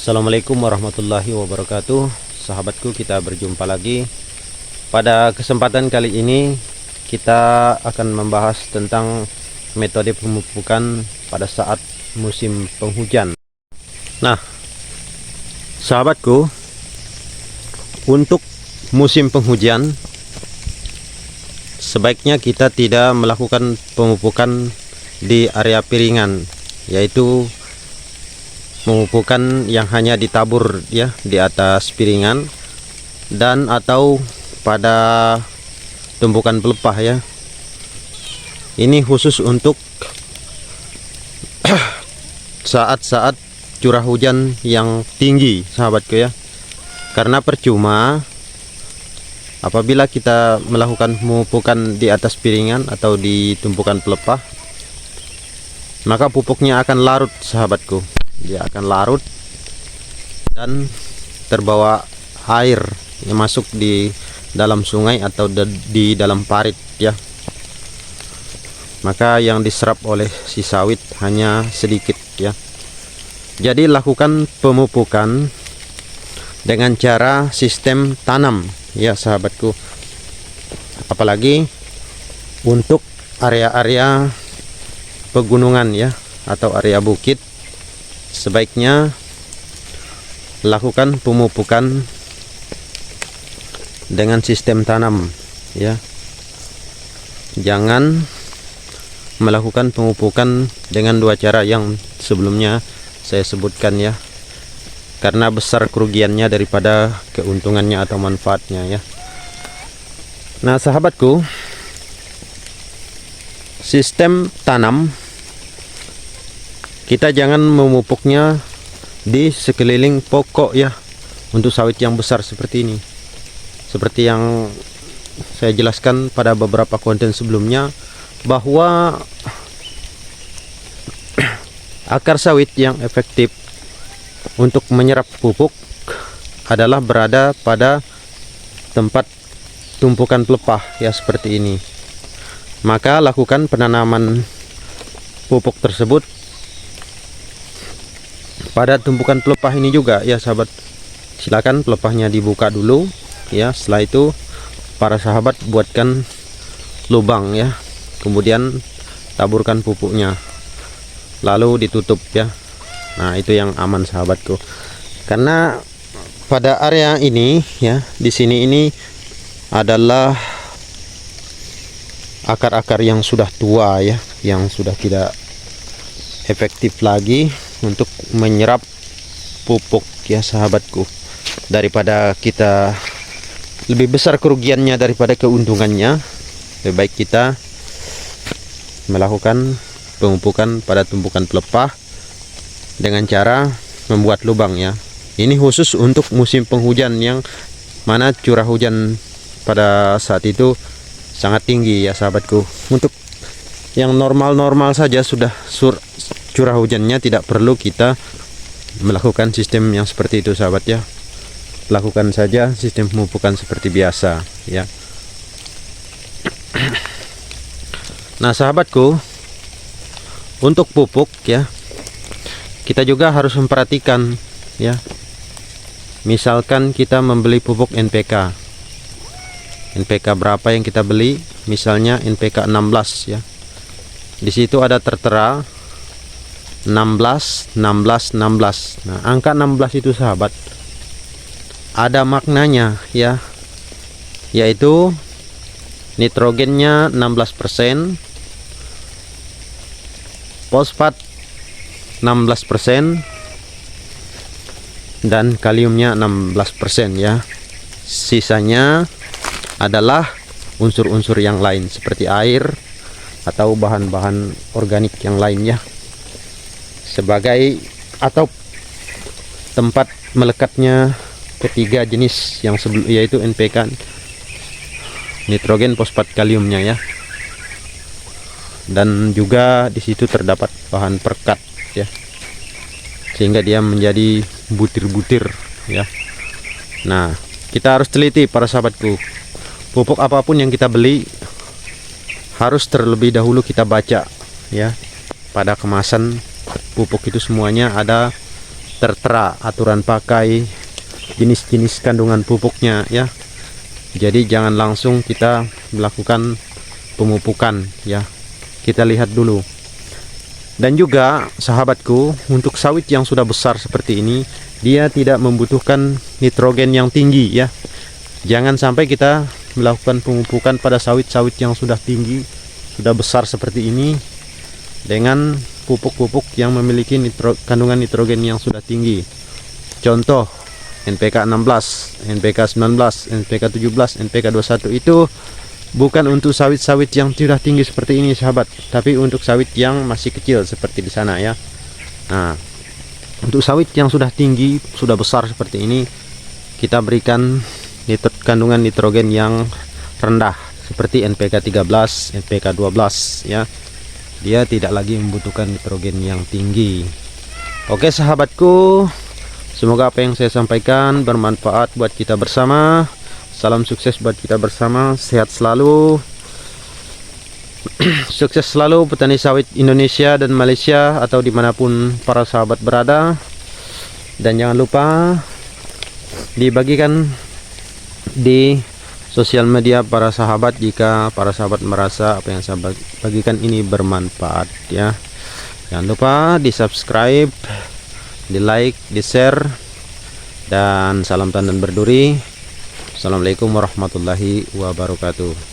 Assalamualaikum warahmatullahi wabarakatuh. Sahabatku, kita berjumpa lagi. Pada kesempatan kali ini kita akan membahas tentang metode pemupukan pada saat musim penghujan. Nah, sahabatku, untuk musim penghujan sebaiknya kita tidak melakukan pemupukan di area piringan, yaitu pemupukan yang hanya ditabur ya di atas piringan dan atau pada tumpukan pelepah ya. Ini khusus untuk saat-saat curah hujan yang tinggi, sahabatku ya. Karena percuma apabila kita melakukan pemupukan di atas piringan atau di tumpukan pelepah, maka pupuknya akan larut, sahabatku. Dia akan larut dan terbawa air yang masuk di dalam sungai atau di dalam parit ya. Maka yang diserap oleh si sawit hanya sedikit ya. Jadi lakukan pemupukan dengan cara sistem tanam ya, sahabatku. Apalagi untuk area-area pegunungan ya atau area bukit, sebaiknya lakukan pemupukan dengan sistem tanam ya. Jangan melakukan pemupukan dengan dua cara yang sebelumnya saya sebutkan ya, karena besar kerugiannya daripada keuntungannya atau manfaatnya ya. Nah, sahabatku, sistem tanam kita jangan memupuknya di sekeliling pokok ya, untuk sawit yang besar seperti ini. Seperti yang saya jelaskan pada beberapa konten sebelumnya, bahwa akar sawit yang efektif untuk menyerap pupuk adalah berada pada tempat tumpukan pelepah ya, seperti ini. Maka lakukan penanaman pupuk tersebut pada tumpukan pelepah ini juga ya, sahabat. Silakan pelepahnya dibuka dulu ya. Setelah itu para sahabat buatkan lubang ya, kemudian taburkan pupuknya, lalu ditutup ya. Nah, itu yang aman, sahabatku. Karena pada area ini ya, di sini ini adalah akar-akar yang sudah tua ya, yang sudah tidak efektif lagi untuk menyerap pupuk ya, sahabatku. Daripada kita lebih besar kerugiannya daripada keuntungannya, lebih baik kita melakukan pemupukan pada tumpukan pelepah dengan cara membuat lubang ya. Ini khusus untuk musim penghujan yang mana curah hujan pada saat itu sangat tinggi ya, sahabatku. Untuk yang normal-normal saja sudah curah hujannya tidak perlu kita melakukan sistem yang seperti itu, sahabat ya. Lakukan saja sistem pemupukan seperti biasa ya. Nah, sahabatku, untuk pupuk ya, kita juga harus memperhatikan ya. Misalkan kita membeli pupuk NPK. NPK berapa yang kita beli? Misalnya NPK 16 ya. Di situ ada tertera 16, 16, 16. Nah, angka 16 itu, sahabat, ada maknanya ya, yaitu nitrogennya 16%, fosfat 16%, dan kaliumnya 16% ya. Sisanya adalah unsur-unsur yang lain seperti air atau bahan-bahan organik yang lainnya, sebagai atau tempat melekatnya ketiga jenis yang sebelum, yaitu NPK, nitrogen, fosfat, kaliumnya ya. Dan juga di situ terdapat bahan perekat ya, sehingga dia menjadi butir-butir ya. Nah, kita harus teliti, para sahabatku. Pupuk apapun yang kita beli harus terlebih dahulu kita baca ya, pada kemasan pupuk itu semuanya ada tertera aturan pakai, jenis-jenis kandungan pupuknya ya. Jadi jangan langsung kita melakukan pemupukan ya. Kita lihat dulu. Dan juga sahabatku, untuk sawit yang sudah besar seperti ini, dia tidak membutuhkan nitrogen yang tinggi ya. Jangan sampai kita melakukan pemupukan pada sawit-sawit yang sudah tinggi, sudah besar seperti ini, dengan pupuk-pupuk yang memiliki kandungan nitrogen yang sudah tinggi. Contoh NPK 16, NPK 19, NPK 17, NPK 21 itu bukan untuk sawit-sawit yang sudah tinggi seperti ini sahabat, tapi untuk sawit yang masih kecil seperti di sana ya. Nah, untuk sawit yang sudah tinggi, sudah besar seperti ini, kita berikan kandungan nitrogen yang rendah seperti NPK 13, NPK 12 ya. Dia tidak lagi membutuhkan nitrogen yang tinggi. Oke sahabatku, semoga apa yang saya sampaikan bermanfaat buat kita bersama. Salam sukses buat kita bersama, sehat selalu. Sukses selalu petani sawit Indonesia dan Malaysia atau dimanapun para sahabat berada. Dan jangan lupa dibagikan di sosial media para sahabat jika para sahabat merasa apa yang saya bagikan ini bermanfaat ya. Jangan lupa di subscribe, di like, di share, dan salam tandan berduri. Assalamualaikum warahmatullahi wabarakatuh.